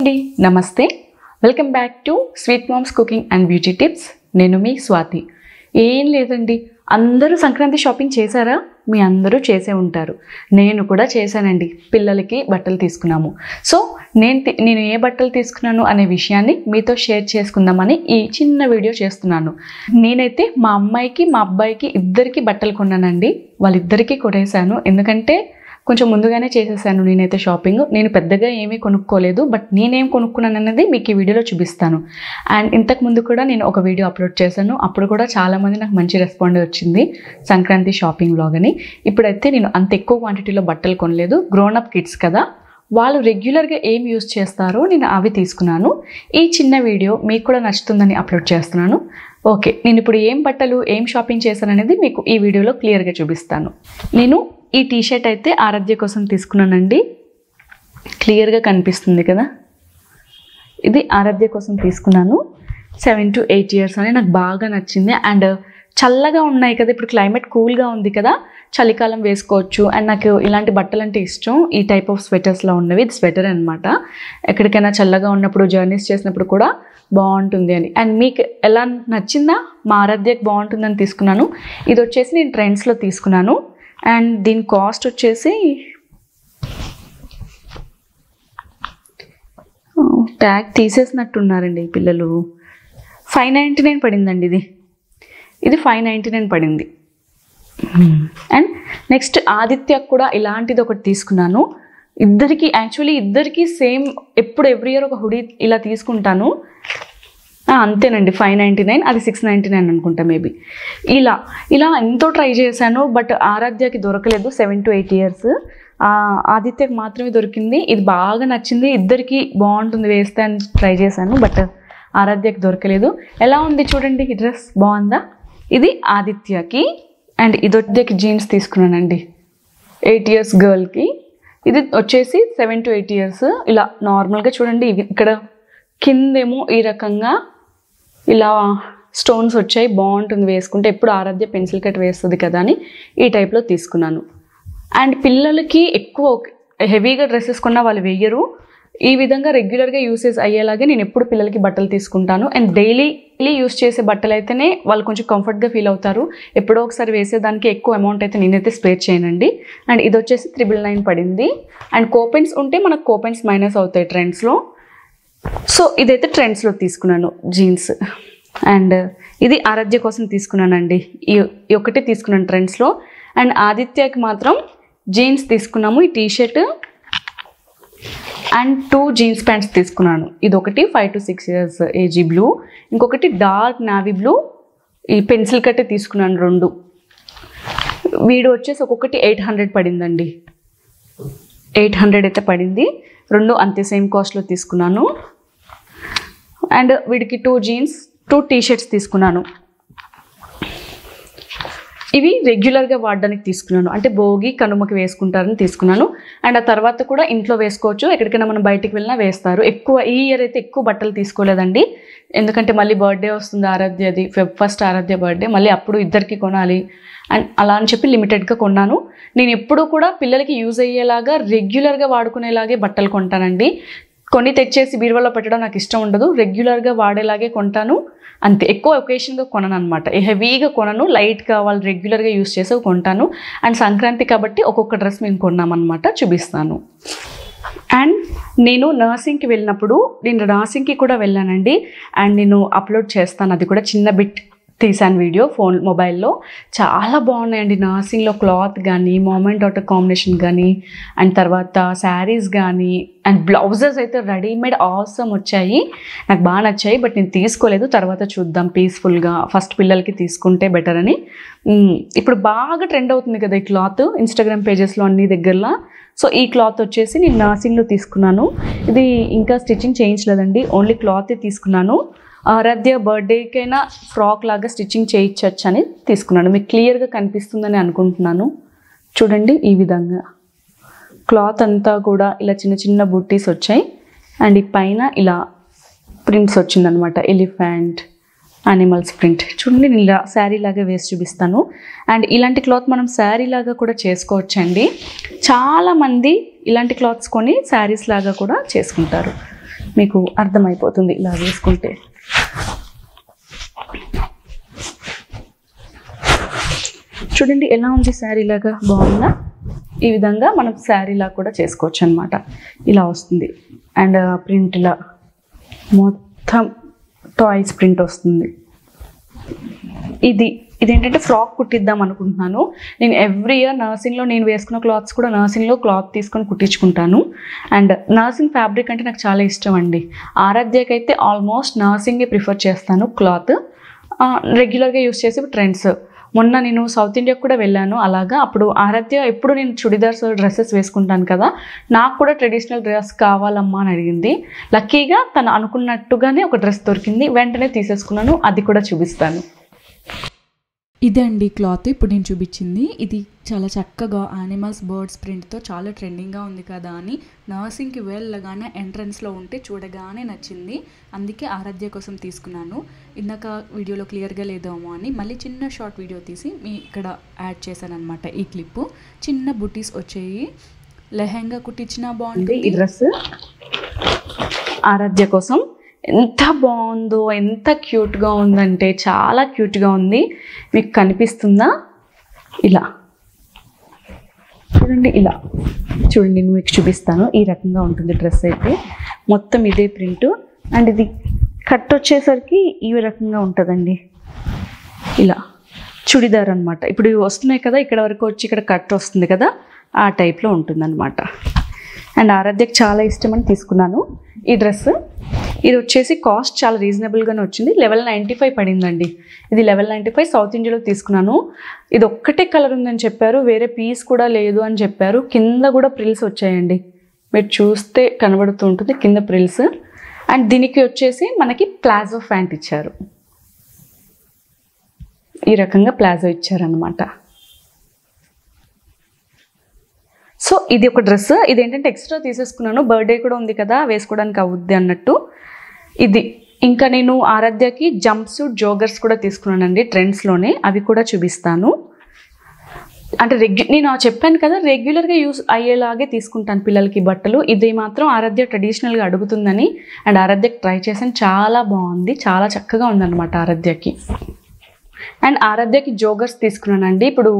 నమస్తే, welcome back to sweet moms cooking and beauty tips. నేను మీ స్వాతి. ఏం లేదండి, అందరూ సంక్రాంతి షాపింగ్ చేశారా? మీ అందరూ చేసే ఉంటారు, నేను కూడా చేశానండి. పిల్లలకి బట్టలు తీసుకున్నాము. సో నేను ఏ బట్టలు తీసుకున్నాను అనే విషయాన్ని మీతో షేర్ చేసుకుందామని ఈ చిన్న వీడియో చేస్తున్నాను. నేనైతే మా అమ్మాయికి మా అబ్బాయికి ఇద్దరికి బట్టలు కొన్నానండి. వాళ్ళిద్దరికీ కొనేసాను, ఎందుకంటే కొంచెం ముందుగానే చేసేసాను నేనైతే షాపింగ్. నేను పెద్దగా ఏమీ కొనుక్కోలేదు, బట్ నేనేం కొనుక్కున్నాను అనేది మీకు ఈ వీడియోలో చూపిస్తాను. అండ్ ఇంతకుముందు కూడా నేను ఒక వీడియో అప్లోడ్ చేశాను, అప్పుడు కూడా చాలామంది నాకు మంచి రెస్పాండ్ వచ్చింది సంక్రాంతి షాపింగ్ వ్లాగ్ అని. ఇప్పుడైతే నేను అంత ఎక్కువ క్వాంటిటీలో బట్టలు కొనలేదు. గ్రోన్ అప్ కిడ్స్ కదా, వాళ్ళు రెగ్యులర్గా ఏం యూజ్ చేస్తారో నేను అవి తీసుకున్నాను. ఈ చిన్న వీడియో మీకు కూడా నచ్చుతుందని అప్లోడ్ చేస్తున్నాను. ఓకే, నేను ఇప్పుడు ఏం బట్టలు ఏం షాపింగ్ చేశాను అనేది మీకు ఈ వీడియోలో క్లియర్గా చూపిస్తాను. నేను ఈ టీషర్ట్ అయితే ఆరాధ్య కోసం తీసుకున్నానండి. క్లియర్గా కనిపిస్తుంది కదా, ఇది ఆరాధ్య కోసం తీసుకున్నాను. 7 to 8 years అని నాకు బాగా నచ్చింది. అండ్ చల్లగా ఉన్నాయి కదా, ఇప్పుడు క్లైమేట్ కూల్గా ఉంది కదా, చలికాలం వేసుకోవచ్చు. అండ్ నాకు ఇలాంటి బట్టలు అంటే ఇష్టం, ఈ టైప్ ఆఫ్ స్వెటర్స్లో ఉన్నవి. ఇది స్వెటర్ అనమాట, ఎక్కడికైనా చల్లగా ఉన్నప్పుడు జర్నీస్ చేసినప్పుడు కూడా బాగుంటుంది అని. అండ్ మీకు ఎలా నచ్చిందా? మా ఆరాధ్యకి బాగుంటుందని తీసుకున్నాను. ఇది వచ్చేసి నేను ట్రెండ్స్లో తీసుకున్నాను. అండ్ దీని కాస్ట్ వచ్చేసి ట్యాగ్ తీసేసినట్టున్నారండి ఈ పిల్లలు. 599 పడిందండి. ఇది 599 పడింది. అండ్ నెక్స్ట్ ఆదిత్యకు కూడా ఇలాంటిది ఒకటి తీసుకున్నాను. ఇద్దరికి సేమ్, ఎప్పుడు ఎవ్రీ ఇయర్ ఒక హుడీ ఇలా తీసుకుంటాను. అంతేనండి, 599, అది 699 అనుకుంటా మేబీ. ఇలా ఎంతో ట్రై చేశాను, బట్ ఆరాధ్యకి దొరకలేదు. 7 to 8 years, ఆదిత్యకి మాత్రమే దొరికింది. ఇది బాగా నచ్చింది, ఇద్దరికి బాగుంటుంది వేస్తే అని ట్రై చేశాను, బట్ ఆరాధ్యకి దొరకలేదు. ఎలా ఉంది చూడండి, ఈ డ్రెస్ బాగుందా? ఇది ఆదిత్యకి. అండ్ ఇది ఆదిత్యకి జీన్స్ తీసుకున్నానండి, 8 years గర్ల్కి. ఇది వచ్చేసి 7 to 8 years. ఇలా నార్మల్గా చూడండి, ఇక్కడ కిందేమో ఈ రకంగా ఇలా స్టోన్స్ వచ్చాయి, బాగుంటుంది వేసుకుంటే. ఎప్పుడు ఆరాధ్య పెన్సిల్ కట్ వేస్తుంది కదా అని ఈ టైప్లో తీసుకున్నాను. అండ్ పిల్లలకి ఎక్కువ హెవీగా డ్రెస్సెస్ కొన్నా వాళ్ళు వేయరు. ఈ విధంగా రెగ్యులర్గా యూసేజ్ అయ్యేలాగే నేను ఎప్పుడు పిల్లలకి బట్టలు తీసుకుంటాను. అండ్ డైలీ యూస్ చేసే బట్టలు అయితేనే వాళ్ళు కొంచెం కంఫర్ట్గా ఫీల్ అవుతారు. ఎప్పుడో ఒకసారి వేసేదానికి ఎక్కువ అమౌంట్ అయితే నేనైతే స్పేర్ చేయనండి. అండ్ ఇది వచ్చేసి 399 పడింది. అండ్ కోపెన్స్ ఉంటే మనకు కోపెన్స్ మైనస్ అవుతాయి ట్రెండ్స్లో. సో ఇదైతే ట్రెండ్స్లో తీసుకున్నాను జీన్స్. అండ్ ఇది ఆరాధ్య కోసం తీసుకున్నానండి, ఈ ఒకటి తీసుకున్నాను ట్రెండ్స్లో. అండ్ ఆదిత్యకి మాత్రం జీన్స్ తీసుకున్నాము, ఈ టీషర్ట్ అండ్ 2 జీన్స్ ప్యాంట్స్ తీసుకున్నాను. ఇది ఒకటి 5 to 6 years ఏజ్ బ్లూ, ఇంకొకటి డార్క్ నావీ బ్లూ. ఈ పెన్సిల్ కట్టే తీసుకున్నాను 2. వీడు వచ్చేసి ఒక్కొక్కటి 800 పడిందండి. 800 అయితే పడింది. 2 అంతే సేమ్ కాస్ట్లో తీసుకున్నాను. అండ్ వీడికి 2 జీన్స్ 2 టీషర్ట్స్ తీసుకున్నాను. ఇవి రెగ్యులర్గా వాడడానికి తీసుకున్నాను, అంటే భోగి కనుమకి వేసుకుంటారని తీసుకున్నాను. అండ్ ఆ తర్వాత కూడా ఇంట్లో వేసుకోవచ్చు, ఎక్కడికైనా మనం బయటికి వెళ్ళినా వేస్తారు. ఈ ఇయర్ అయితే ఎక్కువ బట్టలు తీసుకోలేదండి, ఎందుకంటే mళ్ళీ బర్త్డే వస్తుంది ఆరాధ్యది, Feb 1st ఆరాధ్య బర్త్డే, మళ్ళీ అప్పుడు ఇద్దరికి కొనాలి అండ్ అలా అని చెప్పి లిమిటెడ్గా కొన్నాను. నేను ఎప్పుడూ కూడా పిల్లలకి యూజ్ అయ్యేలాగా రెగ్యులర్గా వాడుకునేలాగే బట్టలు కొంటానండి. కొన్ని తెచ్చేసి బీరువాలో పెట్టడం నాకు ఇష్టం ఉండదు, రెగ్యులర్గా వాడేలాగే కొంటాను అంతే. ఎక్కువ ఒకేషన్గా కొనను అనమాట, హెవీగా కొనను, లైట్గా వాళ్ళు రెగ్యులర్గా యూస్ చేసి కొంటాను. అండ్ సంక్రాంతి కాబట్టి ఒక్కొక్క డ్రెస్ మేము కొన్నామన్నమాట, చూపిస్తాను. అండ్ నేను నర్సింగ్కి వెళ్ళినప్పుడు, నేను నర్సింగ్కి కూడా వెళ్ళానండి. అండ్ నేను అప్లోడ్ చేస్తాను, అది కూడా చిన్న బిట్ తీసాను వీడియో మొబైల్లో. చాలా బాగున్నాయండి నర్సింగ్లో క్లాత్ కానీ, మామ్ అండ్ డాటర్ కాంబినేషన్ కానీ, అండ్ తర్వాత శారీస్ కానీ, అండ్ బ్లౌజెస్ అయితే రెడీమేడ్ ఆసమ్ వచ్చాయి, నాకు బాగా నచ్చాయి. బట్ నేను తీసుకోలేదు, తర్వాత చూద్దాం పీస్ఫుల్గా. ఫస్ట్ పిల్లలకి తీసుకుంటే బెటర్ అని. ఇప్పుడు బాగా ట్రెండ్ అవుతుంది కదా ఈ క్లాత్, ఇన్స్టాగ్రామ్ పేజెస్లో అన్ని దగ్గరలో. సో ఈ క్లాత్ వచ్చేసి నేను నర్సింగ్లో తీసుకున్నాను. ఇది ఇంకా స్టిచ్చింగ్ చేయించలేదండి, ఓన్లీ క్లాతే తీసుకున్నాను. ఆరాధ్య బర్త్డేకైనా ఫ్రాక్ లాగా స్టిచ్చింగ్ చేయించవచ్చు అని తీసుకున్నాను. మీకు క్లియర్గా కనిపిస్తుందని అనుకుంటున్నాను. చూడండి, ఈ విధంగా క్లాత్ అంతా కూడా ఇలా చిన్న చిన్న బుట్టీస్ వచ్చాయి. అండ్ ఈ పైన ఇలా ప్రింట్స్ వచ్చిందనమాట, ఎలిఫెంట్, యానిమల్స్ ప్రింట్. చూడండి, నేను ఇలా శారీ లాగా వేసి చూపిస్తాను. అండ్ ఇలాంటి క్లాత్ మనం శారీ లాగా కూడా చేసుకోవచ్చండి. చాలామంది ఇలాంటి క్లాత్స్ కొని శారీస్ లాగా కూడా చేసుకుంటారు. మీకు అర్థమైపోతుంది ఇలా వేసుకుంటే. చూడండి ఎలా ఉంది శారీ లాగా, బాగుందా? ఈ విధంగా మనం శారీలా కూడా చేసుకోవచ్చు అనమాట. ఇలా వస్తుంది. అండ్ ప్రింట్ ఇలా మొత్తం టాయ్స్ ప్రింట్ వస్తుంది. ఇదేంటంటే ఫ్రాక్ కుట్టిద్దాం అనుకుంటున్నాను. నేను ఎవ్రీ ఇయర్ నర్సింగ్లో నేను వేసుకున్న క్లాత్స్ కూడా నర్సింగ్లో క్లాత్ తీసుకొని కుట్టించుకుంటాను. అండ్ నర్సింగ్ ఫ్యాబ్రిక్ అంటే నాకు చాలా ఇష్టం అండి. ఆరాధ్యకి అయితే ఆల్మోస్ట్ నర్సింగే ప్రిఫర్ చేస్తాను. క్లాత్ రెగ్యులర్గా యూస్ చేసే ట్రెండ్స్. మొన్న నేను సౌత్ ఇండియాకి కూడా వెళ్ళాను. అలాగా అప్పుడు ఆరాధ్య ఎప్పుడు నేను చుడిదార్స్ డ్రెస్సెస్ వేసుకుంటాను కదా, నాకు కూడా ట్రెడిషనల్ డ్రెస్ కావాలమ్మా అని అడిగింది. లక్కీగా తను అనుకున్నట్టుగానే ఒక డ్రెస్ దొరికింది. వెంటనే తీసేసుకున్నాను. అది కూడా చూపిస్తాను. ఇదే అండి క్లాత్ ఇప్పుడు నేను చూపించింది. ఇది చాలా చక్కగా యానిమల్స్ బర్డ్స్ ప్రింట్తో చాలా ట్రెండింగ్గా ఉంది కదా అని నర్సింగ్కి వెళ్ళగానే ఎంట్రన్స్లో ఉంటే చూడగానే నచ్చింది. అందుకే ఆరాధ్య కోసం తీసుకున్నాను. ఇందాక వీడియోలో క్లియర్గా లేదేమో అని మళ్ళీ చిన్న షార్ట్ వీడియో తీసి ఇక్కడ యాడ్ చేశాను అనమాట. ఈ క్లిప్పు చిన్న బుటీస్ వచ్చాయి. లెహెంగా కుట్టించినా బాగుంటుంది. ఈ డ్రెస్ ఆరాధ్య కోసం ఎంత బాగుందో, ఎంత క్యూట్గా ఉందంటే చాలా క్యూట్గా ఉంది. మీకు కనిపిస్తుందా? ఇలా చూడండి, ఇలా చూడండి, నేను మీకు చూపిస్తాను. ఈ రకంగా ఉంటుంది డ్రెస్ అయితే. మొత్తం ఇదే ప్రింట్. అండ్ ఇది కట్ వచ్చేసరికి ఈ రకంగా ఉంటుందండి. ఇలా చుడిదార్ అనమాట. ఇప్పుడు ఇవి వస్తున్నాయి కదా, ఇక్కడ వరకు వచ్చి ఇక్కడ కట్ వస్తుంది కదా, ఆ టైప్లో ఉంటుందన్నమాట. అండ్ ఆరాధ్యకి చాలా ఇష్టమని తీసుకున్నాను ఈ డ్రెస్. ఇది వచ్చేసి కాస్ట్ చాలా రీజనబుల్గానే వచ్చింది. 1195 పడిందండి. ఇది 1195 సౌత్ ఇండియాలో తీసుకున్నాను. ఇది ఒక్కటే కలర్ ఉందని చెప్పారు, వేరే పీస్ కూడా లేదు అని చెప్పారు. కింద కూడా ప్రిల్స్ వచ్చాయండి, మీరు చూస్తే కనబడుతూ ఉంటుంది కింద ప్రిల్స్. అండ్ దీనికి వచ్చేసి మనకి ప్లాజో ప్యాంట్ ఇచ్చారు. ఈ రకంగా ప్లాజో ఇచ్చారనమాట. సో ఇది ఒక డ్రెస్. ఇదేంటంటే ఎక్స్ట్రా తీసేసుకున్నాను, బర్త్డే కూడా ఉంది కదా వేసుకోవడానికి అవుద్ది అన్నట్టు. ఇది ఇంకా నేను ఆరాధ్యకి జంప్ సూట్ జోగర్స్ కూడా తీసుకున్నానండి ట్రెండ్స్లోనే. అవి కూడా చూపిస్తాను. అంటే నేను చెప్పాను కదా రెగ్యులర్గా యూస్ అయ్యేలాగే తీసుకుంటాను పిల్లలకి బట్టలు. ఇది మాత్రం ఆరాధ్య ట్రెడిషనల్గా అడుగుతుందని అండ్ ఆరాధ్యకి ట్రై చేశాను. చాలా బాగుంది, చాలా చక్కగా ఉందన్నమాట ఆరాధ్యకి. అండ్ ఆరాధ్యకి జోగర్స్ తీసుకున్నానండి, ఇప్పుడు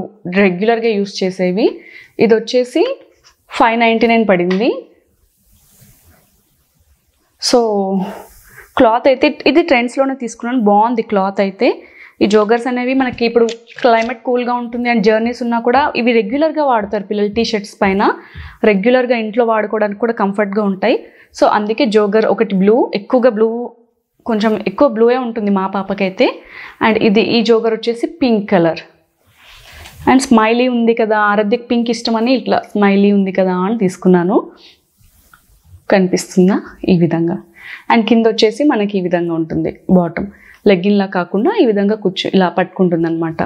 రెగ్యులర్గా యూస్ చేసేవి. ఇది వచ్చేసి 599 పడింది. సో క్లాత్ అయితే ఇది ట్రెండ్స్లోనే తీసుకున్నాను, బాగుంది క్లాత్ అయితే. ఈ జోగర్స్ అనేవి మనకి ఇప్పుడు క్లైమేట్ కూల్గా ఉంటుంది అండ్ జర్నీస్ ఉన్నా కూడా ఇవి రెగ్యులర్గా వాడతారు పిల్లలు. టీషర్ట్స్ పైన రెగ్యులర్గా ఇంట్లో వాడుకోవడానికి కూడా కంఫర్ట్గా ఉంటాయి. సో అందుకే జోగర్ ఒకటి బ్లూ, ఎక్కువగా బ్లూ, కొంచెం ఎక్కువ బ్లూయే ఉంటుంది మా పాపకైతే. అండ్ ఈ జోగర్ వచ్చేసి పింక్ కలర్. అండ్ స్మైలీ ఉంది కదా, ఆరాధ్యకి పింక్ ఇష్టమని ఇట్లా స్మైలీ ఉంది కదా అని తీసుకున్నాను. కనిపిస్తుందా? ఈ విధంగా. అండ్ కింద వచ్చేసి మనకి ఈ విధంగా ఉంటుంది బాటమ్, లెగ్గిన్లా కాకుండా ఈ విధంగా కుచ్చు ఇలా పట్టుకుంటుంది అనమాట.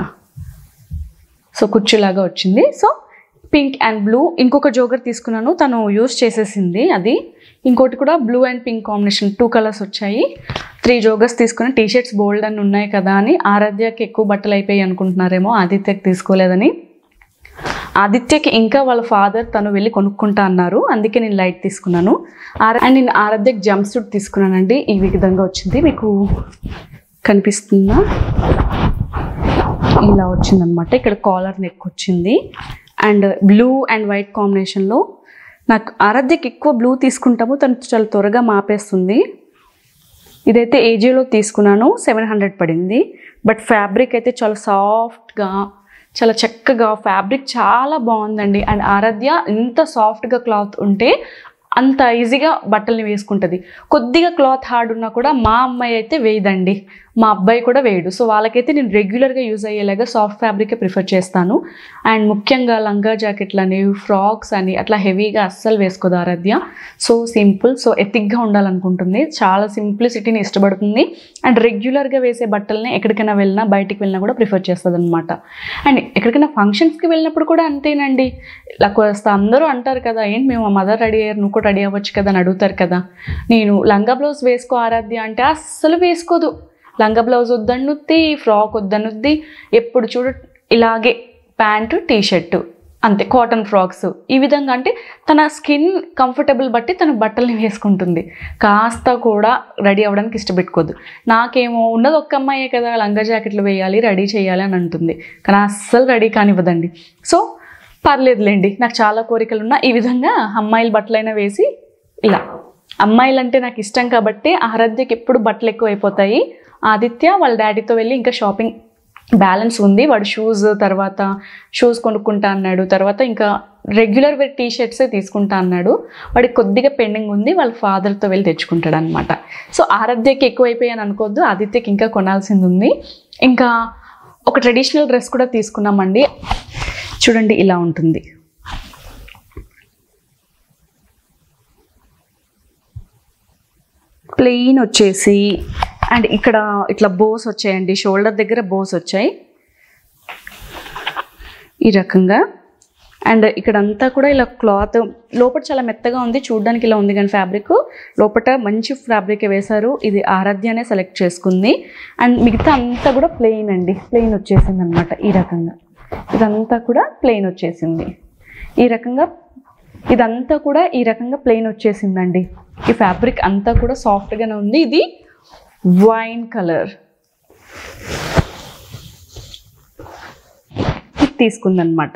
సో కుచ్చులాగా వచ్చింది. So pink and blue. ఇంకొక జోగర్ తీసుకున్నాను, తను యూస్ చేసేసింది అది. ఇంకోటి కూడా blue and pink combination 2 colours వచ్చాయి. 3 జోగర్స్ తీసుకుని. టీషర్ట్స్ బోల్డ్ అని ఉన్నాయి కదా అని ఆరాధ్యకి ఎక్కువ బట్టలు అయిపోయి అనుకుంటున్నారేమో, ఆదిత్యకి తీసుకోలేదని. ఆదిత్యకి ఇంకా వాళ్ళ ఫాదర్ తను వెళ్ళి కొనుక్కుంటా అన్నారు, అందుకే నేను లైట్ తీసుకున్నాను. అండ్ నేను ఆరాధ్యకి జంప్ సూట్ తీసుకున్నానండి. ఈ విధంగా వచ్చింది, మీకు కనిపిస్తుందా? ఇలా వచ్చిందనమాట. ఇక్కడ కాలర్ నెక్ వచ్చింది అండ్ బ్లూ అండ్ వైట్ కాంబినేషన్లో. నాకు ఆరాధ్యకి ఎక్కువ బ్లూ తీసుకుంటాము, తను చాలా త్వరగా మాపేస్తుంది. ఇదైతే ఏజీలో తీసుకున్నాను, 700 పడింది. బట్ ఫ్యాబ్రిక్ అయితే చాలా సాఫ్ట్గా, చాలా చక్కగా ఫ్యాబ్రిక్ చాలా బాగుందండి. అండ్ ఆరాధ్య ఎంత సాఫ్ట్గా క్లాత్ ఉంటే అంత ఈజీగా బట్టల్ని వేసుకుంటుంది. కొద్దిగా క్లాత్ హార్డ్ ఉన్నా కూడా మా అమ్మాయి అయితే వేయదండి, మా అబ్బాయి కూడా వేయడు. సో వాళ్ళకైతే నేను రెగ్యులర్గా యూజ్ అయ్యేలాగా సాఫ్ట్ ఫ్యాబ్రికే ప్రిఫర్ చేస్తాను. అండ్ ముఖ్యంగా లంగా జాకెట్లని, ఫ్రాక్స్ అని అట్లా హెవీగా అస్సలు వేసుకోదు ఆరాధ్య. సో సింపుల్, సో ఎథిక్గా ఉండాలనుకుంటుంది, చాలా సింప్లిసిటీని ఇష్టపడుతుంది. అండ్ రెగ్యులర్గా వేసే బట్టల్ని ఎక్కడికైనా వెళ్ళినా బయటికి వెళ్ళినా కూడా ప్రిఫర్ చేస్తుంది అనమాట. అండ్ ఎక్కడికైనా ఫంక్షన్స్కి వెళ్ళినప్పుడు కూడా అంతేనండి. ఇలా వస్తా అందరూ అంటారు కదా, ఏంటి మేము మదర్ రెడీ అయ్యారు, నువ్వు కూడా రెడీ అవ్వచ్చు కదా అని అడుగుతారు కదా. నేను లంగా బ్లౌజ్ వేసుకో ఆరాధ్య అంటే అస్సలు వేసుకోదు. లంగా బ్లౌజ్ వద్దనుద్ది, ఫ్రాక్ వద్దనుద్ది, ఎప్పుడు చూడు ఇలాగే ప్యాంటు టీషర్టు అంతే కాటన్ ఫ్రాక్స్ ఈ విధంగా. అంటే తన స్కిన్ కంఫర్టబుల్ బట్టి తన బట్టల్ని వేసుకుంటుంది, కాస్త కూడా రెడీ అవ్వడానికి ఇష్టపెట్టుకోదు. నాకేమో ఉన్నది ఒక్క అమ్మాయే కదా, లంగా జాకెట్లు వేయాలి, రెడీ చేయాలి అని అంటుంది, కానీ అస్సలు రెడీ కానివ్వదండి. సో పర్లేదులేండి, నాకు చాలా కోరికలు ఉన్నా ఈ విధంగా అమ్మాయిల బట్టలైనా వేసి ఇలా. అమ్మాయిలు అంటే నాకు ఇష్టం కాబట్టి ఆరాధ్యకి ఎప్పుడు బట్టలు ఎక్కువ అయిపోతాయి. ఆదిత్య వాళ్ళ డాడీతో వెళ్ళి ఇంకా షాపింగ్ బ్యాలెన్స్ ఉంది, వాడు తర్వాత షూస్ కొనుక్కుంటా అన్నాడు, తర్వాత ఇంకా రెగ్యులర్ వేర్ టీ షర్ట్సే తీసుకుంటా అన్నాడు, వాడికి కొద్దిగా పెండింగ్ ఉంది, వాళ్ళ ఫాదర్తో వెళ్ళి తెచ్చుకుంటాడు అనమాట. సో ఆరాధ్యకి ఎక్కువైపోయాను అనుకోవద్దు, ఆదిత్యకి ఇంకా కొనాల్సింది ఉంది. ఇంకా ఒక ట్రెడిషనల్ డ్రెస్ కూడా తీసుకున్నామండి. చూడండి ఇలా ఉంటుంది. ప్లెయిన్ వచ్చేసి అండ్ ఇక్కడ ఇట్లా బోస్ వచ్చాయండి, షోల్డర్ దగ్గర బోస్ వచ్చాయి ఈ రకంగా. అండ్ ఇక్కడంతా కూడా ఇలా క్లాత్ లోపల చాలా మెత్తగా ఉంది, చూడడానికి ఇలా ఉంది, కానీ ఫ్యాబ్రిక్ లోపల మంచి ఫ్యాబ్రిక్ వేశారు. ఇది ఆరాధ్యనే సెలెక్ట్ చేసుకుంది. అండ్ మిగతా అంతా కూడా ప్లెయిన్ అండి, ప్లెయిన్ వచ్చేసింది అనమాట ఈ రకంగా. ఇదంతా కూడా ప్లెయిన్ వచ్చేసింది ఈ రకంగా, ఇదంతా కూడా ఈ రకంగా ప్లెయిన్ వచ్చేసిందండి. ఈ ఫ్యాబ్రిక్ అంతా కూడా సాఫ్ట్గానే ఉంది. ఇది వైన్ కలర్ ఇది తీసుకుందనమాట.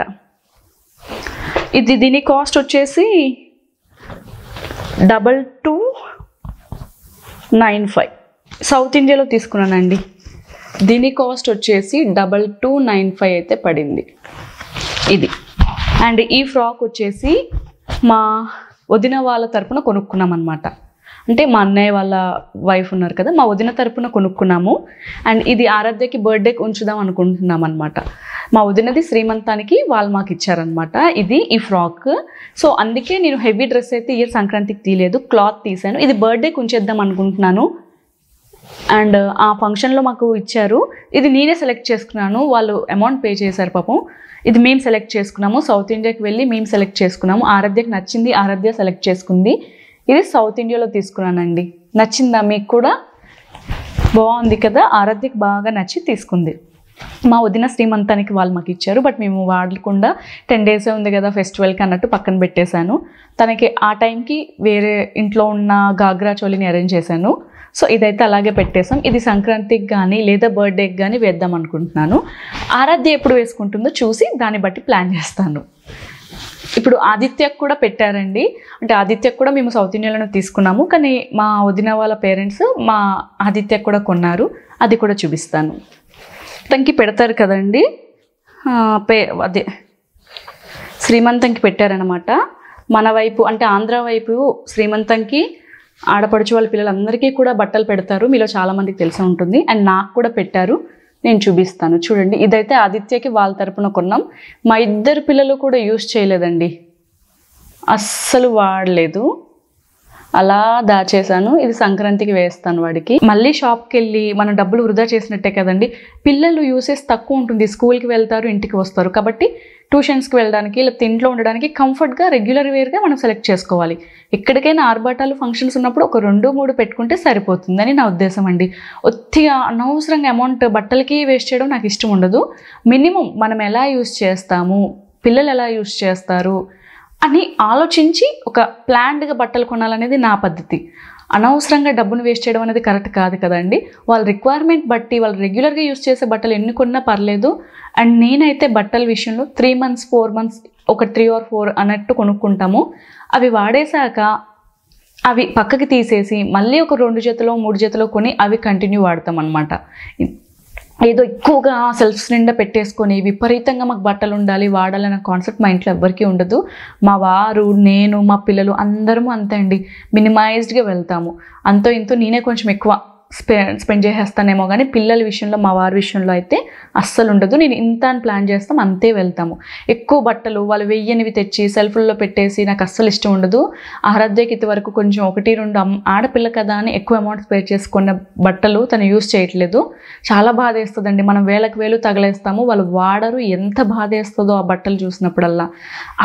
దీని కాస్ట్ వచ్చేసి 2295 సౌత్ ఇండియాలో తీసుకున్నానండి. దీని కాస్ట్ వచ్చేసి 2295 అయితే పడింది ఇది. అండ్ ఈ ఫ్రాక్ వచ్చేసి మా వదిన వాళ్ళ తరపున కొనుక్కున్నాం అనమాట. అంటే మా అన్నయ్య వాళ్ళ వైఫ్ ఉన్నారు కదా, మా వదిన తరపున కొనుక్కున్నాము. అండ్ ఇది ఆరాధ్యకి బర్త్డేకి ఉంచుదాం అనుకుంటున్నాం అనమాట. మా వదినది శ్రీమంతానికి వాళ్ళు మాకు ఇచ్చారనమాట ఇది ఈ ఫ్రాక్. సో అందుకే నేను హెవీ డ్రెస్ అయితే ఇయర్ సంక్రాంతికి తీయలేదు, క్లాత్ తీసాను. ఇది బర్త్డేకి ఉంచేద్దాం అనుకుంటున్నాను. అండ్ ఆ ఫంక్షన్లో మాకు ఇచ్చారు, ఇది నేనే సెలెక్ట్ చేసుకున్నాను, వాళ్ళు అమౌంట్ పే చేశారు పాపం. ఇది మేము సెలెక్ట్ చేసుకున్నాము, సౌత్ ఇండియాకి వెళ్ళి మేము సెలెక్ట్ చేసుకున్నాము. ఆరాధ్యకి నచ్చింది, ఆరాధ్య సెలెక్ట్ చేసుకుంది. ఇది సౌత్ ఇండియాలో తీసుకున్నానండి. నచ్చిందా మీకు కూడా? బాగుంది కదా, ఆరాధ్యకి బాగా నచ్చి తీసుకుంది. మా వదిన శ్రీమంతానికి వాళ్ళు మాకు ఇచ్చారు, బట్ మేము వాడకుండా 10 days ఉంది కదా ఫెస్టివల్కి అన్నట్టు పక్కన పెట్టేశాను. తనకి ఆ టైంకి వేరే ఇంట్లో ఉన్న గాగ్రా చోలిని అరేంజ్ చేశాను. సో ఇదైతే అలాగే పెట్టేసాం. ఇది సంక్రాంతికి కానీ లేదా బర్త్డేకి కానీ వేద్దాం అనుకుంటున్నాను. ఆరాధ్య ఎప్పుడు వేసుకుంటుందో చూసి దాన్ని బట్టి ప్లాన్ చేస్తాను. ఇప్పుడు ఆదిత్యకు కూడా పెట్టారండి, అంటే ఆదిత్యకు కూడా మేము సౌత్ ఇండియాలోనే తీసుకున్నాము, కానీ మా వదిన వాళ్ళ పేరెంట్స్ మా ఆదిత్యకు కూడా కొన్నారు, అది కూడా చూపిస్తాను. తనకి పెడతారు కదండి, అదే శ్రీమంతంకి పెట్టారనమాట. మన వైపు అంటే ఆంధ్ర వైపు శ్రీమంతంకి ఆడపడుచు వాళ్ళ పిల్లలందరికీ కూడా బట్టలు పెడతారు, మీలో చాలామందికి తెలిసి ఉంటుంది. అండ్ నాకు కూడా పెట్టారు, నేను చూపిస్తాను. చూడండి, ఇదైతే ఆదిత్యకి వాళ్ళ తరపున కొన్నాం. మా ఇద్దరు పిల్లలు కూడా యూజ్ చేయలేదండి, అస్సలు వాడలేదు, అలా దాచేసాను. ఇది సంక్రాంతికి వేస్తాను వాడికి. మళ్ళీ షాప్కి వెళ్ళి మనం డబ్బులు వృధా చేసినట్టే కదండి. పిల్లలు యూసేజ్ తక్కువ ఉంటుంది, స్కూల్కి వెళ్తారు, ఇంటికి వస్తారు, కాబట్టి ట్యూషన్స్కి వెళ్ళడానికి లేకపోతే ఇంట్లో ఉండడానికి కంఫర్ట్గా రెగ్యులర్ వేర్గా మనం సెలెక్ట్ చేసుకోవాలి. ఎక్కడికైనా ఆర్భాటాలు ఫంక్షన్స్ ఉన్నప్పుడు ఒక 2-3 పెట్టుకుంటే సరిపోతుందని నా ఉద్దేశం అండి. ఒత్తిగా అనవసరంగా అమౌంట్ బట్టలకి వేస్ట్ చేయడం నాకు ఇష్టం ఉండదు. మినిమం మనం ఎలా యూజ్ చేస్తాము, పిల్లలు ఎలా యూజ్ చేస్తారు అని ఆలోచించి ఒక ప్లాన్డ్గా బట్టలు కొనాలనేది నా పద్ధతి. అనవసరంగా డబ్బును వేస్ట్ చేయడం అనేది కరెక్ట్ కాదు కదండి. వాళ్ళ రిక్వైర్మెంట్ బట్టి వాళ్ళు రెగ్యులర్గా యూజ్ చేసే బట్టలు ఎన్ని కొన్నా పర్లేదు. అండ్ నేనైతే బట్టల విషయంలో 3 months 4 months ఒక 3 or 4 అన్నట్టు కొనుక్కుంటాము. అవి వాడేశాక అవి పక్కకి తీసేసి మళ్ళీ ఒక 2 జతలో 3 జతలో కొని అవి కంటిన్యూ వాడతాం అన్నమాట. ఏదో ఎక్కువగా సెల్ఫ్స్ నిండా పెట్టేసుకొని విపరీతంగా మాకు బట్టలు ఉండాలి వాడాలన్న కాన్సెప్ట్ మా ఇంట్లో ఎవరికీ ఉండదు. మా వారు, నేను, మా పిల్లలు అందరము అంతే అండి, మినిమైజ్డ్గా వెళ్తాము. అంతో ఇంతో నేనే కొంచెం ఎక్కువ స్పెండ్ చేసేస్తానేమో కానీ పిల్లల విషయంలో మా వారి విషయంలో అయితే అస్సలు ఉండదు. నేను ఇంత అని ప్లాన్ చేస్తాం, అంతే వెళ్తాము. ఎక్కువ బట్టలు వాళ్ళు వెయ్యనివి తెచ్చి సెల్ఫ్లో పెట్టేసి నాకు అస్సలు ఇష్టం ఉండదు. ఆరాధ్యకి ఇది వరకు కొంచెం 1-2 ఆడపిల్ల కదా అని ఎక్కువ అమౌంట్ స్పే చేసుకున్న బట్టలు తను యూజ్ చేయట్లేదు. చాలా బాధ వేస్తుందండి, మనం వేలకు వేలు తగలేస్తాము, వాళ్ళు వాడరు, ఎంత బాధ వేస్తుందో ఆ బట్టలు చూసినప్పుడల్లా.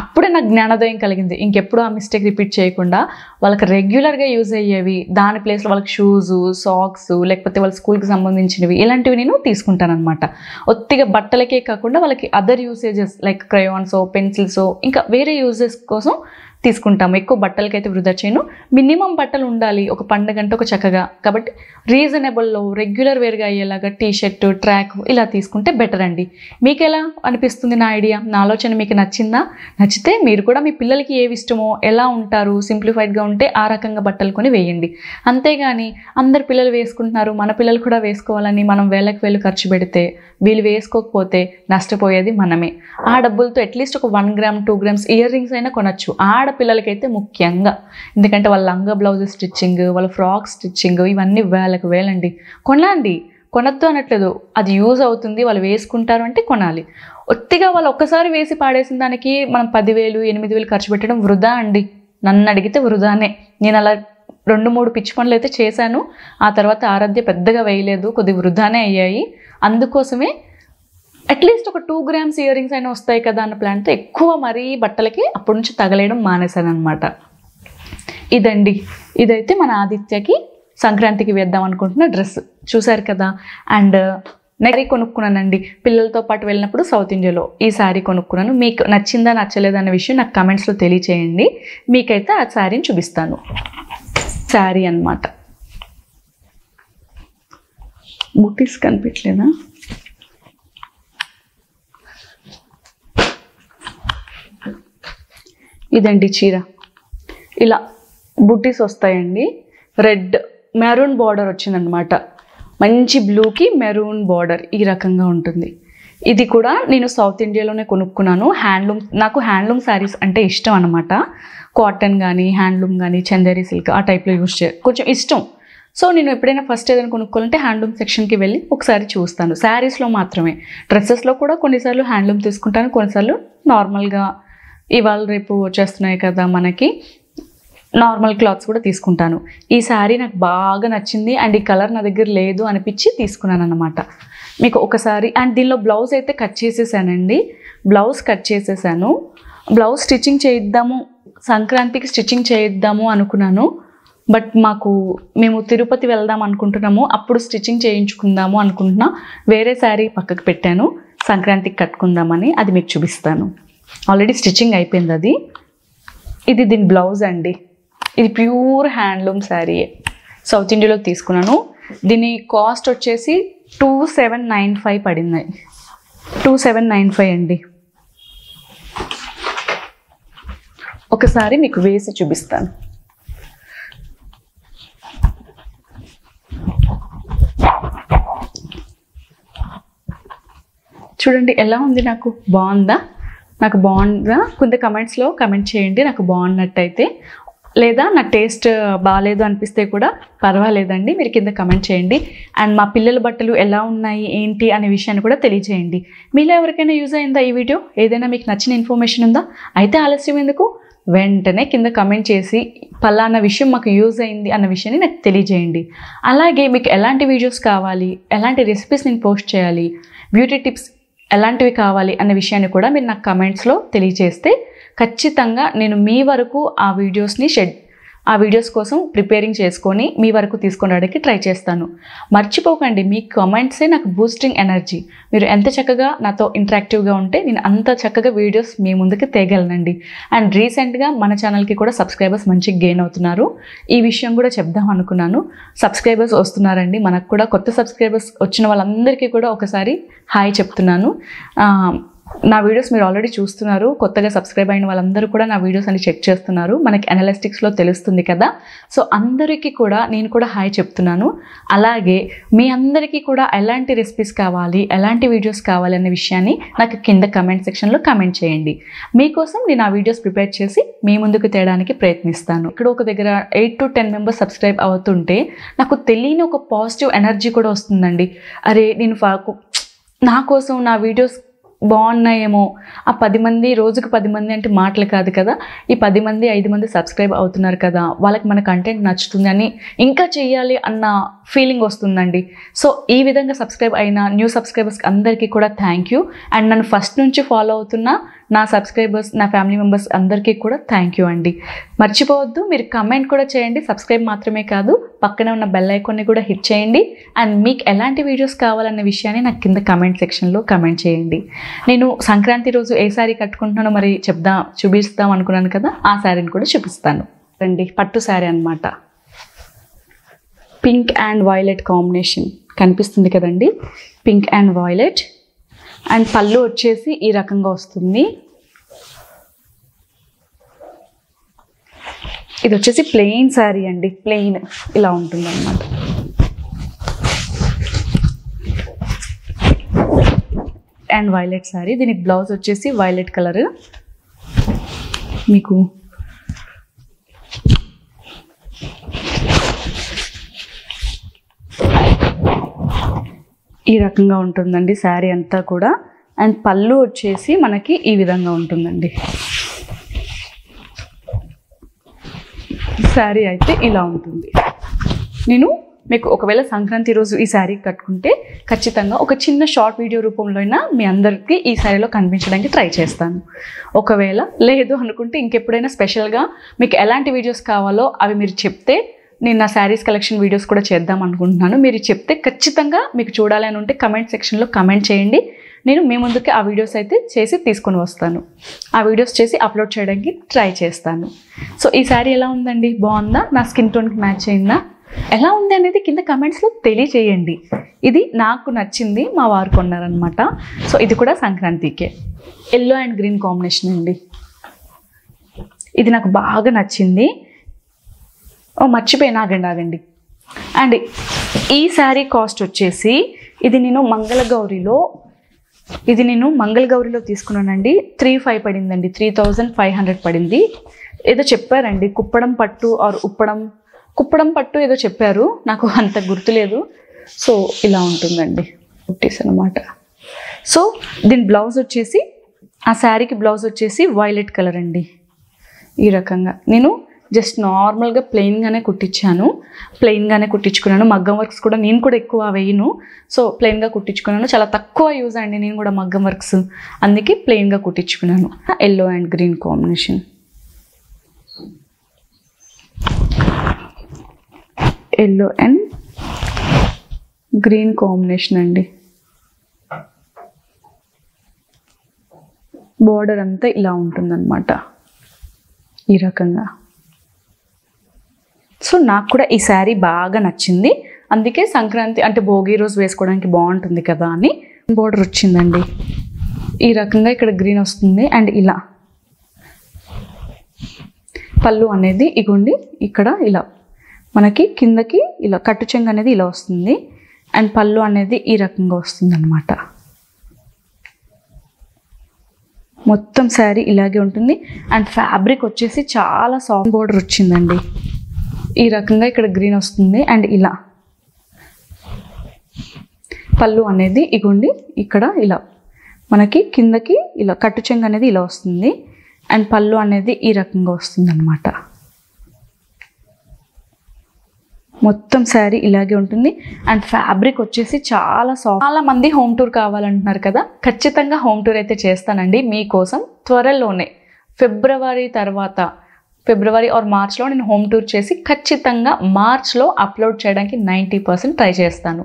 అప్పుడే నాకు జ్ఞానోదయం కలిగింది, ఇంకెప్పుడు ఆ మిస్టేక్ రిపీట్ చేయకుండా వాళ్ళకి రెగ్యులర్గా యూజ్ అయ్యేవి, దాని ప్లేస్లో వాళ్ళకి షూజు, సాక్స్, ఫ్రాక్స్ లేకపోతే వాళ్ళ స్కూల్కి సంబంధించినవి ఇలాంటివి నేను తీసుకుంటాను అనమాట. ఒత్తిగా బట్టలకే కాకుండా వాళ్ళకి అదర్ యూసేజెస్ లైక్ క్రయాన్సో పెన్సిల్సో ఇంకా వేరే యూజెస్ కోసం తీసుకుంటాము. ఎక్కువ బట్టలకైతే వృధా చేయను. మినిమం బట్టలు ఉండాలి ఒక పండుగ అంటే ఒక చక్కగా, కాబట్టి రీజనబుల్లో రెగ్యులర్ వేర్గా అయ్యేలాగా టీ షర్ట్ ట్రాక్ ఇలా తీసుకుంటే బెటర్ అండి. మీకు ఎలా అనిపిస్తుంది నా ఐడియా, నా ఆలోచన మీకు నచ్చిందా? నచ్చితే మీరు కూడా మీ పిల్లలకి ఏవి ఇష్టమో, ఎలా ఉంటారు, సింప్లిఫైడ్గా ఉంటే ఆ రకంగా బట్టలు కొని వేయండి. అంతేగాని అందరు పిల్లలు వేసుకుంటున్నారు మన పిల్లలు కూడా వేసుకోవాలని మనం వేలకు వేలు ఖర్చు పెడితే వీళ్ళు వేసుకోకపోతే నష్టపోయేది మనమే. ఆ డబ్బులతో అట్లీస్ట్ ఒక 1 గ్రామ్ 2 గ్రామ్స్ ఇయర్ రింగ్స్ అయినా కొనచ్చు ఆడపిల్లలకైతే ముఖ్యంగా. ఎందుకంటే వాళ్ళ లంగా బ్లౌజ్ స్టిచ్చింగ్, వాళ్ళ ఫ్రాక్ స్టిచ్చింగ్ ఇవన్నీ వేలకు వేలండి. కొనండి, కొనద్దు అనట్లేదు, అది యూజ్ అవుతుంది, వాళ్ళు వేసుకుంటారు అంటే కొనాలి. ఒత్తిగా వాళ్ళు ఒక్కసారి వేసి పాడేసిన దానికి మనం 10,000 8,000 ఖర్చు పెట్టడం వృధా అండి. నన్ను అడిగితే వృధానే. నేను అలా 2-3 పిచ్చి పనులు అయితే చేశాను. ఆ తర్వాత ఆరాధ్య పెద్దగా వేయలేదు, కొద్దిగా వృధానే అయ్యాయి. అందుకోసమే అట్లీస్ట్ ఒక 2 గ్రామ్స్ ఇయర్ రింగ్స్ అయినా వస్తాయి కదా అన్న ప్లాన్తో ఎక్కువ మరీ బట్టలకి అప్పటి నుంచి తగలేయడం మానేశాను అనమాట. ఇదండి, ఇదైతే మన ఆదిత్యకి సంక్రాంతికి వేద్దాం అనుకుంటున్న డ్రెస్ చూసారు కదా. అండ్ నెరీ కొనుక్కున్నానండి పిల్లలతో పాటు వెళ్ళినప్పుడు సౌత్ ఇండియాలో ఈ శారీ కొనుక్కున్నాను. మీకు నచ్చిందా నచ్చలేదా అనే విషయం నాకు కమెంట్స్లో తెలియచేయండి. మీకైతే ఆ శారీని చూపిస్తాను. శారీ అన్నమాట. బుటీస్ కనిపించలేదా? ఇదండి చీర. ఇలా బుట్టీస్ వస్తాయండి. రెడ్ మెరూన్ బార్డర్ వచ్చిందనమాట. మంచి బ్లూకి మెరూన్ బార్డర్ ఈ రకంగా ఉంటుంది. ఇది కూడా నేను సౌత్ ఇండియాలోనే కొనుక్కున్నాను. హ్యాండ్లూమ్, నాకు హ్యాండ్లూమ్ శారీస్ అంటే ఇష్టం అనమాట. కాటన్ కానీ హ్యాండ్లూమ్ కానీ చందేరి సిల్క్ ఆ టైప్లో యూజ్ కొంచెం ఇష్టం. సో నేను ఎప్పుడైనా ఫస్ట్ ఏదైనా కొనుక్కోవాలంటే హ్యాండ్లూమ్ సెక్షన్కి వెళ్ళి ఒకసారి చూస్తాను. శారీస్లో మాత్రమే. డ్రెస్సెస్లో కూడా కొన్నిసార్లు హ్యాండ్లూమ్ తీసుకుంటాను, కొన్నిసార్లు నార్మల్గా ఇవాళ రేపు వచ్చేస్తున్నాయి కదా మనకి నార్మల్ క్లాత్స్ కూడా తీసుకుంటాను. ఈ శారీ నాకు బాగా నచ్చింది అండ్ ఈ కలర్ నా దగ్గర లేదు అనిపించి తీసుకున్నాను అనమాట. మీకు ఒకసారి అండ్ దీనిలో బ్లౌజ్ అయితే కట్ చేసేసానండి. బ్లౌజ్ కట్ చేసేసాను. బ్లౌజ్ స్టిచ్చింగ్ చేయిద్దాము, సంక్రాంతికి స్టిచ్చింగ్ చేయిద్దాము అనుకున్నాను. బట్ మేము తిరుపతి వెళ్దాం అనుకుంటున్నాము, అప్పుడు స్టిచ్చింగ్ చేయించుకుందాము అనుకుంటున్నా. వేరే శారీ పక్కకు పెట్టాను సంక్రాంతికి కట్టుకుందామని. అది మీకు చూపిస్తాను. ఆల్రెడీ స్టిచ్చింగ్ అయిపోయింది అది. ఇది దీని బ్లౌజ్ అండి. ఇది ప్యూర్ హ్యాండ్లూమ్ శారీ, సౌత్ ఇండియాలో తీసుకున్నాను. దీని కాస్ట్ వచ్చేసి 2795 పడింది. 2795 అండి. ఒకసారి మీకు వేసి చూపిస్తాను. చూడండి ఎలా ఉంది. నాకు బాగుందా? నాకు బాగుందా? కొంత కమెంట్స్లో కమెంట్ చేయండి నాకు బాగున్నట్టయితే. లేదా నా టేస్ట్ బాగాలేదు అనిపిస్తే కూడా పర్వాలేదండి, మీరు కింద కమెంట్ చేయండి. అండ్ మా పిల్లల బట్టలు ఎలా ఉన్నాయి ఏంటి అనే విషయాన్ని కూడా తెలియజేయండి. మీలో ఎవరికైనా యూజ్ అయిందా ఈ వీడియో? ఏదైనా మీకు నచ్చిన ఇన్ఫర్మేషన్ ఉందా? అయితే ఆలస్యం ఎందుకు, వెంటనే కింద కమెంట్ చేసి పలానా విషయం మాకు యూజ్ అయింది అన్న విషయాన్ని నాకు తెలియజేయండి. అలాగే మీకు ఎలాంటి వీడియోస్ కావాలి, ఎలాంటి రెసిపీస్ నేను పోస్ట్ చేయాలి, బ్యూటీ టిప్స్ ఎలాంటివి కావాలి అన్న విషయాన్ని కూడా మీరు నాకు కమెంట్స్లో తెలియజేస్తే ఖచ్చితంగా నేను మీ వరకు ఆ వీడియోస్ కోసం ప్రిపేరింగ్ చేసుకొని మీ వరకు తీసుకురావడానికి ట్రై చేస్తాను. మర్చిపోకండి, మీ కామెంట్సే నాకు బూస్టింగ్ ఎనర్జీ. మీరు ఎంత చక్కగా నాతో ఇంటరాక్టివ్గా ఉంటే నేను అంత చక్కగా వీడియోస్ మీ ముందుకు తేగలనండి. అండ్ రీసెంట్గా మన ఛానల్కి కూడా సబ్స్క్రైబర్స్ మంచిగా గెయిన్ అవుతున్నారు. ఈ విషయం కూడా చెప్దాం అనుకున్నాను. సబ్స్క్రైబర్స్ వస్తున్నారండి. మనకు కూడా కొత్త సబ్స్క్రైబర్స్ వచ్చిన వాళ్ళందరికీ కూడా ఒకసారి హాయ్ చెప్తున్నాను. నా వీడియోస్ మీరు ఆల్రెడీ చూస్తున్నారు. కొత్తగా సబ్స్క్రైబ్ అయిన వాళ్ళందరూ కూడా నా వీడియోస్ అన్ని చెక్ చేస్తున్నారు. మనకి అనలిస్టిక్స్లో తెలుస్తుంది కదా. సో అందరికీ కూడా నేను కూడా హాయ్ చెప్తున్నాను. అలాగే మీ అందరికీ కూడా ఎలాంటి రెసిపీస్ కావాలి, ఎలాంటి వీడియోస్ కావాలి అనే విషయాన్ని నాకు కింద కమెంట్ సెక్షన్లో కమెంట్ చేయండి. మీకోసం నేను ఆ వీడియోస్ ప్రిపేర్ చేసి మీ ముందుకు తేయడానికి ప్రయత్నిస్తాను. ఇక్కడ ఒక దగ్గర 8 to 10 మెంబర్స్ సబ్స్క్రైబ్ అవుతుంటే నాకు తెలియని ఒక పాజిటివ్ ఎనర్జీ కూడా వస్తుందండి. అరే నేను నా కోసం నా వీడియోస్ బాగున్నాయేమో, ఆ 10 మంది, రోజుకు 10 మంది అంటే మాటలు కాదు కదా, ఈ 10 మంది 5 మంది సబ్స్క్రైబ్ అవుతున్నారు కదా, వాళ్ళకి మన కంటెంట్ నచ్చుతుంది అని ఇంకా చెయ్యాలి అన్న ఫీలింగ్ వస్తుందండి. సో ఈ విధంగా సబ్స్క్రైబ్ అయిన న్యూ సబ్స్క్రైబర్స్కి అందరికీ కూడా థ్యాంక్ యూ. అండ్ నన్ను ఫస్ట్ నుంచి ఫాలో అవుతున్న నా సబ్స్క్రైబర్స్, నా ఫ్యామిలీ మెంబర్స్ అందరికీ కూడా థ్యాంక్ యూ అండి. మర్చిపోవద్దు, మీరు కమెంట్ కూడా చేయండి. సబ్స్క్రైబ్ మాత్రమే కాదు, పక్కనే ఉన్న బెల్ ఐకాన్ని కూడా హిట్ చేయండి. అండ్ మీకు ఎలాంటి వీడియోస్ కావాలన్న విషయాన్ని నాకు కింద కమెంట్ సెక్షన్లో కమెంట్ చేయండి. నేను సంక్రాంతి రోజు ఏ శారీ కట్టుకుంటున్నానో మరి చూపిస్తాం అనుకున్నాను కదా, ఆ శారీని కూడా చూపిస్తాను రండి. పట్టు శారీ అన్నమాట. పింక్ అండ్ వైలెట్ కాంబినేషన్ కనిపిస్తుంది కదండి, పింక్ అండ్ వైలెట్. అండ్ పళ్ళు వచ్చేసి ఈ రకంగా వస్తుంది. ఇది వచ్చేసి ప్లెయిన్ శారీ అండి, ప్లెయిన్ ఇలా ఉంటుంది అన్నమాట. అండ్ వైలెట్ శారీ, దీనికి బ్లౌజ్ వచ్చేసి వైలెట్ కలర్. మీకు ఈ రకంగా ఉంటుందండి శారీ అంతా కూడా. అండ్ పళ్ళు వచ్చేసి మనకి ఈ విధంగా ఉంటుందండి. శారీ అయితే ఇలా ఉంటుంది. నేను మీకు ఒకవేళ సంక్రాంతి రోజు ఈ శారీ కట్టుకుంటే ఖచ్చితంగా ఒక చిన్న షార్ట్ వీడియో రూపంలో అయినా మీ అందరికీ ఈ శారీలో కనిపించడానికి ట్రై చేస్తాను. ఒకవేళ లేదు అనుకుంటే ఇంకెప్పుడైనా స్పెషల్గా మీకు ఎలాంటి వీడియోస్ కావాలో అవి మీరు చెప్తే నేను నా శారీస్ కలెక్షన్ వీడియోస్ కూడా చేద్దాం అనుకుంటున్నాను. మీరు చెప్తే ఖచ్చితంగా మీకు చూడాలి అని ఉంటే కమెంట్ సెక్షన్లో కమెంట్ చేయండి. నేను మీ ముందుకి ఆ వీడియోస్ అయితే చేసి తీసుకొని వస్తాను. ఆ వీడియోస్ చేసి అప్లోడ్ చేయడానికి ట్రై చేస్తాను. సో ఈ శారీ ఎలా ఉందండి, బాగుందా, నా స్కిన్ టోన్కి మ్యాచ్ అయిందా, ఎలా ఉంది అనేది కింద కమెంట్స్లో తెలియజేయండి. ఇది నాకు నచ్చింది, మా వారు కొన్నారనమాట. సో ఇది కూడా సంక్రాంతికే. ఎల్లో అండ్ గ్రీన్ కాంబినేషన్ అండి. ఇది నాకు బాగా నచ్చింది. మర్చిపోయినా, ఆగండి. అండ్ ఈ శారీ కాస్ట్ వచ్చేసి ఇది నేను మంగళగౌరిలో తీసుకున్నానండి. 3,500 పడిందండి, 3,500 పడింది. ఏదో చెప్పారండి, కుప్పడం పట్టు ఏదో చెప్పారు, నాకు అంత గుర్తులేదు. సో ఇలా ఉంటుందండి కుట్టీస్ అనమాట. సో దీని బ్లౌజ్ వచ్చేసి, ఆ శారీకి బ్లౌజ్ వచ్చేసి వైలెట్ కలర్ అండి. ఈ రకంగా నేను జస్ట్ నార్మల్గా ప్లెయిన్గానే కుట్టించుకున్నాను. మగ్గం వర్క్స్ కూడా నేను కూడా ఎక్కువ వేయను, సో ప్లెయిన్గా కుట్టించుకున్నాను. చాలా తక్కువ యూజ్ అండి నేను కూడా మగ్గం వర్క్స్, అందుకే ప్లెయిన్గా కుట్టించుకున్నాను. Yellow and green combination, yellow and green combination అండి. బార్డర్ అంతా ఇలా ఉంటుందన్నమాట ఈ రకంగా. సో నాకు కూడా ఈ శారీ బాగా నచ్చింది, అందుకే సంక్రాంతి అంటే భోగి రోజు వేసుకోవడానికి బాగుంటుంది కదా అని బార్డర్ వచ్చిందండి. ఈ రకంగా ఇక్కడ గ్రీన్ వస్తుంది. అండ్ ఇలా పళ్ళు అనేది ఇగోండి, ఇక్కడ ఇలా మనకి కిందకి ఇలా కట్టు చెంగు అనేది ఇలా వస్తుంది. అండ్ పళ్ళు అనేది ఈ రకంగా వస్తుంది అన్నమాట. మొత్తం శారీ ఇలాగే ఉంటుంది. అండ్ ఫ్యాబ్రిక్ వచ్చేసి చాలా సాఫ్ట్ బార్డర్ వచ్చిందండి. ఈ రకంగా ఇక్కడ గ్రీన్ వస్తుంది. అండ్ ఇలా పళ్ళు అనేది ఇగోండి, ఇక్కడ ఇలా మనకి కిందకి ఇలా కట్టు చెంగు అనేది ఇలా వస్తుంది. అండ్ పళ్ళు అనేది ఈ రకంగా వస్తుంది అన్నమాట. మొత్తం శారీ ఇలాగే ఉంటుంది. అండ్ ఫ్యాబ్రిక్ వచ్చేసి చాలా సాఫ్ట్. చాలా మంది హోమ్ టూర్ కావాలంటున్నారు కదా, ఖచ్చితంగా హోమ్ టూర్ అయితే చేస్తానండి మీకోసం. త్వరలోనే ఫిబ్రవరి ఆర్ మార్చ్లో నేను హోమ్ టూర్ చేసి ఖచ్చితంగా మార్చ్లో అప్లోడ్ చేయడానికి 90% ట్రై చేస్తాను.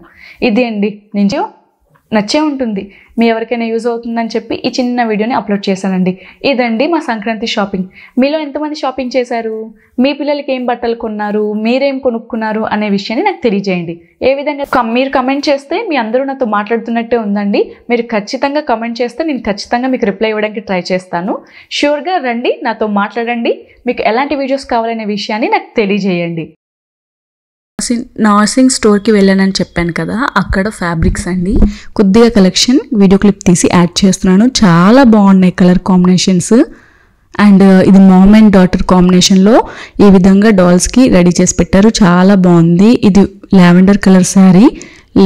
ఇది అండి, నేను నచ్చే ఉంటుంది, మీ ఎవరికైనా యూజ్ అవుతుందని చెప్పి ఈ చిన్న వీడియోని అప్లోడ్ చేశానండి. ఇదండి మా సంక్రాంతి షాపింగ్. మీలో ఎంతమంది షాపింగ్ చేశారు, మీ పిల్లలకి ఏం బట్టలు కొన్నారు, మీరేం కొనుక్కున్నారు అనే విషయాన్ని నాకు తెలియజేయండి. ఏ విధంగా మీరు కమెంట్ చేస్తే మీ అందరూ నాతో మాట్లాడుతున్నట్టే ఉందండి. మీరు ఖచ్చితంగా కమెంట్ చేస్తే నేను ఖచ్చితంగా మీకు రిప్లై ఇవ్వడానికి ట్రై చేస్తాను. ష్యూర్గా రండి, నాతో మాట్లాడండి. మీకు ఎలాంటి వీడియోస్ కావాలనే విషయాన్ని నాకు తెలియజేయండి. నర్సింగ్ స్టోర్కి వెళ్ళానని చెప్పాను కదా, అక్కడ ఫ్యాబ్రిక్స్ అండి కొద్దిగా కలెక్షన్ వీడియో క్లిప్ తీసి యాడ్ చేస్తున్నాను. చాలా బాగున్నాయి కలర్ కాంబినేషన్స్. అండ్ ఇది మామ్ అండ్ డాటర్ కాంబినేషన్లో ఈ విధంగా డాల్స్కి రెడీ చేసి పెట్టారు, చాలా బాగుంది. ఇది లావెండర్ కలర్ శారీ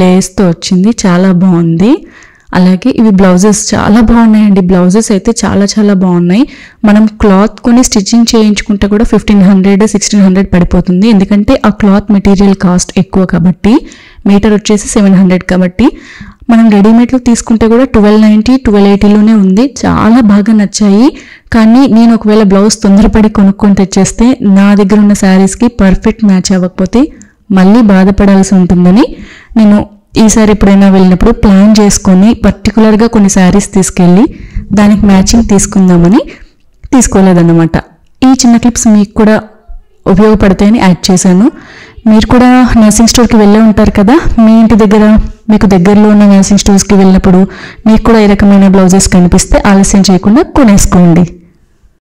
లేస్తో వచ్చింది, చాలా బాగుంది. అలాగే ఇవి బ్లౌజెస్ చాలా బాగున్నాయండి. బ్లౌజెస్ అయితే చాలా చాలా బాగున్నాయి. మనం క్లాత్ కొని స్టిచ్చింగ్ చేయించుకుంటే కూడా 1500-1600 పడిపోతుంది, ఎందుకంటే ఆ క్లాత్ మెటీరియల్ కాస్ట్ ఎక్కువ కాబట్టి. మీటర్ వచ్చేసి 700 కాబట్టి మనం రెడీమేడ్లో తీసుకుంటే కూడా 1290 1280లోనే ఉంది. చాలా బాగా నచ్చాయి. కానీ నేను ఒకవేళ బ్లౌజ్ తొందరపడి కొనుక్కొని తెచ్చేస్తే నా దగ్గర ఉన్న శారీస్కి పర్ఫెక్ట్ మ్యాచ్ అవ్వకపోతే మళ్ళీ బాధపడాల్సి ఉంటుందని నేను ఈసారి ఎప్పుడైనా వెళ్ళినప్పుడు ప్లాన్ చేసుకొని పర్టికులర్గా కొన్ని శారీస్ తీసుకెళ్ళి దానికి మ్యాచింగ్ తీసుకుందామని తీసుకోలేదన్నమాట. ఈ చిన్న క్లిప్స్ మీకు కూడా ఉపయోగపడతాయని యాడ్ చేశాను. మీరు కూడా నర్సింగ్ స్టోర్కి వెళ్ళే ఉంటారు కదా, మీ ఇంటి దగ్గర మీకు దగ్గరలో ఉన్న నర్సింగ్ స్టోర్స్కి వెళ్ళినప్పుడు మీకు కూడా ఈ రకమైన బ్లౌజెస్ కనిపిస్తే ఆలస్యం చేయకుండా కొనేసుకోండి.